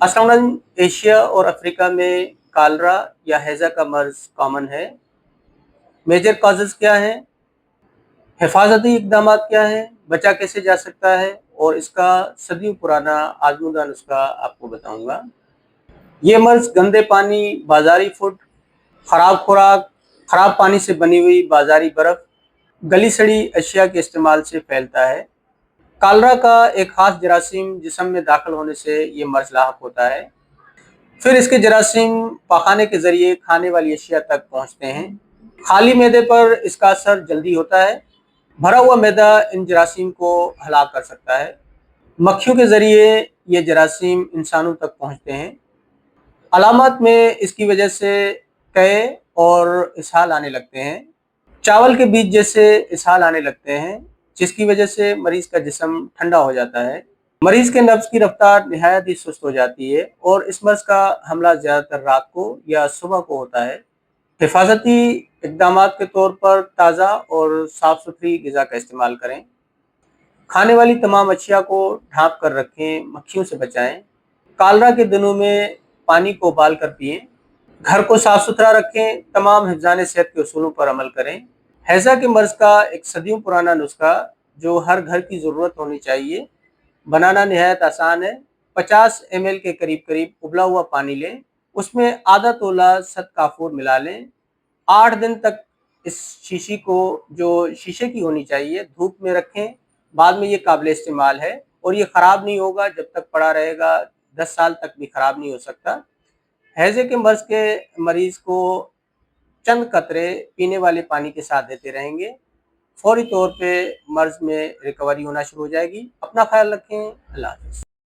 अस्सलाम। एशिया और अफ्रीका में कालरा या हैजा का मर्ज कॉमन है। मेजर कॉजेज क्या हैं, हिफाजती इकदाम क्या हैं, बचा कैसे जा सकता है और इसका सदियों पुराना आजमूदा नुस्खा आपको बताऊंगा। ये मर्ज गंदे पानी, बाजारी फूड, खराब खुराक, खराब पानी से बनी हुई बाजारी बर्फ, गली सड़ी अशिया के इस्तेमाल से फैलता है। कालरा का एक खास जरासीम जिस्म में दाखिल होने से ये मर्ज लाहक होता है। फिर इसके जरासीम पखाने के जरिए खाने वाली अशिया तक पहुंचते हैं। खाली मैदे पर इसका असर जल्दी होता है। भरा हुआ मैदा इन जरासीम को हलाक कर सकता है। मक्खियों के जरिए ये जरासीम इंसानों तक पहुंचते हैं। अलामत में इसकी वजह से कै और इसहाल आने लगते हैं। चावल के बीज जैसे इसहाल आने लगते हैं, जिसकी वजह से मरीज का जिस्म ठंडा हो जाता है। मरीज के नब्ज की रफ्तार निहायत ही सुस्त हो जाती है और इस मर्ज का हमला ज़्यादातर रात को या सुबह को होता है। हिफाजती इकदाम के तौर पर ताज़ा और साफ़ सुथरी ग़िज़ा का इस्तेमाल करें। खाने वाली तमाम अशिया को ढाँप कर रखें, मक्खियों से बचाएं। कालरा के दिनों में पानी को उबाल कर पिएं। घर को साफ सुथरा रखें। तमाम हिफ्ज़ान सेहत के उसूलों पर अमल करें। हैज़ा के मर्ज का एक सदियों पुराना नुस्खा जो हर घर की ज़रूरत होनी चाहिए, बनाना निहायत आसान है। 50 ml के करीब करीब उबला हुआ पानी लें, उसमें आधा तोला सत काफूर मिला लें। 8 दिन तक इस शीशी को, जो शीशे की होनी चाहिए, धूप में रखें। बाद में ये काबिल इस्तेमाल है और ये ख़राब नहीं होगा। जब तक पड़ा रहेगा 10 साल तक भी ख़राब नहीं हो सकता। हैज़े के मर्ज के मरीज को चंद कतरे पीने वाले पानी के साथ देते रहेंगे। फौरी तौर पे मर्ज में रिकवरी होना शुरू हो जाएगी। अपना ख्याल रखें। अल्लाह हाफ़िज़।